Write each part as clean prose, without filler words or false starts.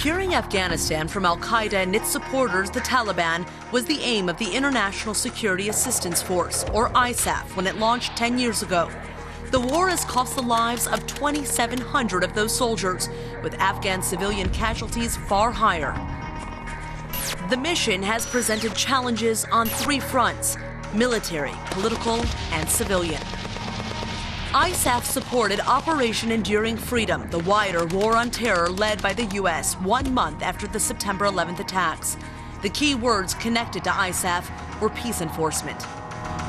Securing Afghanistan from al-Qaeda and its supporters, the Taliban, was the aim of the International Security Assistance Force, or ISAF, when it launched 10 years ago. The war has cost the lives of 2,700 of those soldiers, with Afghan civilian casualties far higher. The mission has presented challenges on three fronts: military, political, and civilian. ISAF supported Operation Enduring Freedom, the wider war on terror led by the U.S. 1 month after the September 11th attacks. The key words connected to ISAF were peace enforcement.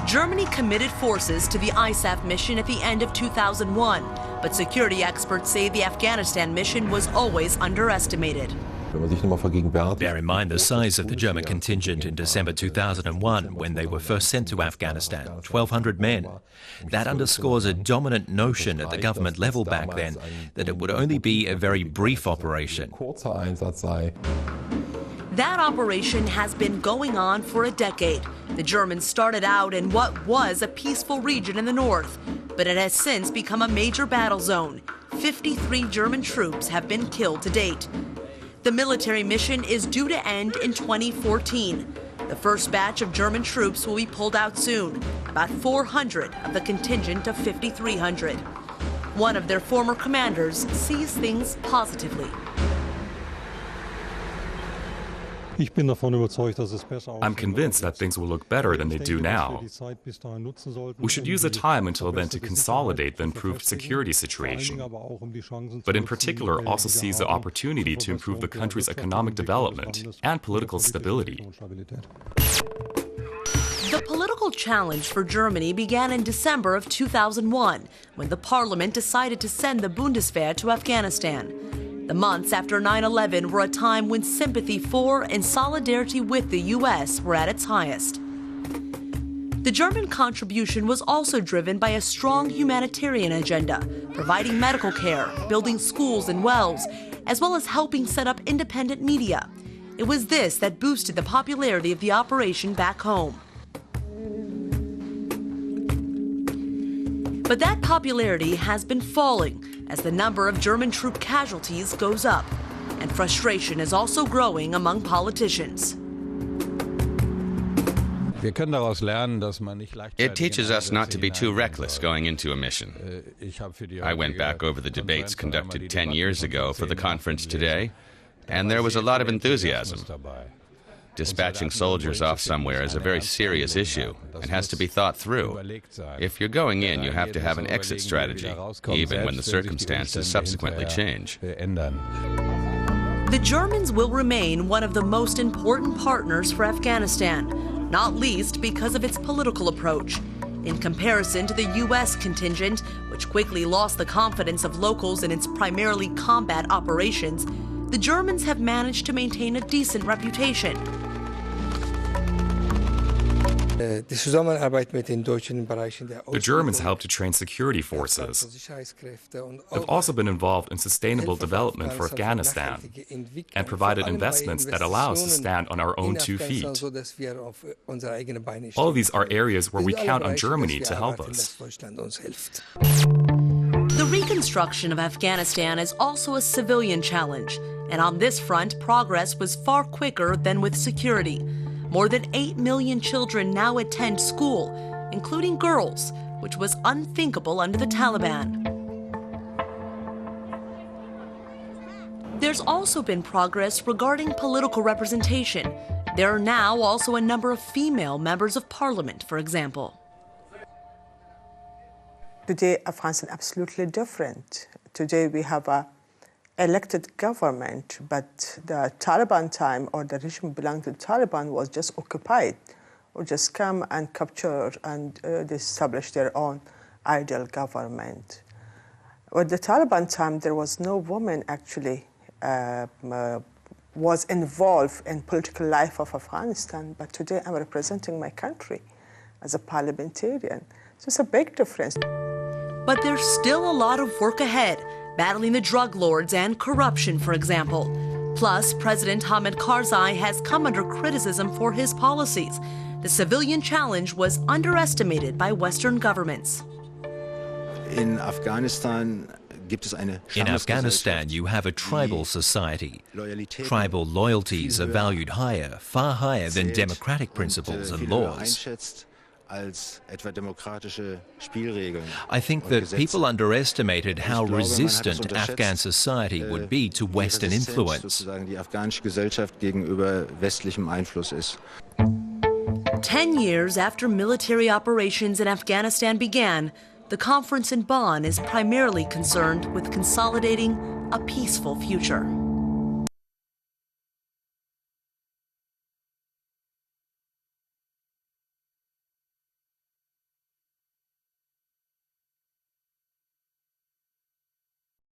Germany committed forces to the ISAF mission at the end of 2001, but security experts say the Afghanistan mission was always underestimated. Bear in mind the size of the German contingent in December 2001 when they were first sent to Afghanistan, 1,200 men. That underscores a dominant notion at the government level back then that it would only be a very brief operation. That operation has been going on for a decade. The Germans started out in what was a peaceful region in the north, but it has since become a major battle zone. 53 German troops have been killed to date. The military mission is due to end in 2014. The first batch of German troops will be pulled out soon, about 400 of the contingent of 5,300. One of their former commanders sees things positively. I'm convinced that things will look better than they do now. We should use the time until then to consolidate the improved security situation, but in particular also seize the opportunity to improve the country's economic development and political stability. The political challenge for Germany began in December of 2001, when the parliament decided to send the Bundeswehr to Afghanistan. The months after 9/11 were a time when sympathy for and solidarity with the U.S. were at its highest. The German contribution was also driven by a strong humanitarian agenda, providing medical care, building schools and wells, as well as helping set up independent media. It was this that boosted the popularity of the operation back home. But that popularity has been falling as the number of German troop casualties goes up, and frustration is also growing among politicians. It teaches us not to be too reckless going into a mission. I went back over the debates conducted 10 years ago for the conference today, and there was a lot of enthusiasm. Dispatching soldiers off somewhere is a very serious issue and has to be thought through. If you're going in, you have to have an exit strategy, even when the circumstances subsequently change. The Germans will remain one of the most important partners for Afghanistan, not least because of its political approach. In comparison to the U.S. contingent, which quickly lost the confidence of locals in its primarily combat operations, the Germans have managed to maintain a decent reputation. The Germans helped to train security forces. They've also been involved in sustainable development for Afghanistan and provided investments that allow us to stand on our own 2 feet. All of these are areas where we count on Germany to help us. The reconstruction of Afghanistan is also a civilian challenge, and on this front, progress was far quicker than with security. More than 8 million children now attend school, including girls, which was unthinkable under the Taliban. There's also been progress regarding political representation. There are now also a number of female members of parliament, for example. Today, Afghanistan is absolutely different. Today, we have a elected government, but the Taliban time or the regime belonging to the Taliban was just occupied, or just come and capture and establish their own ideal government. At the Taliban time, there was no woman actually was involved in political life of Afghanistan, but today I'm representing my country as a parliamentarian. So it's a big difference. But there's still a lot of work ahead, battling the drug lords and corruption, for example. Plus, President Hamid Karzai has come under criticism for his policies. The civilian challenge was underestimated by Western governments. In Afghanistan, In Afghanistan, you have a tribal society. Tribal loyalties are valued higher, far higher than democratic principles and laws. I think that people underestimated how resistant Afghan society would be to Western influence. 10 years after military operations in Afghanistan began, the conference in Bonn is primarily concerned with consolidating a peaceful future.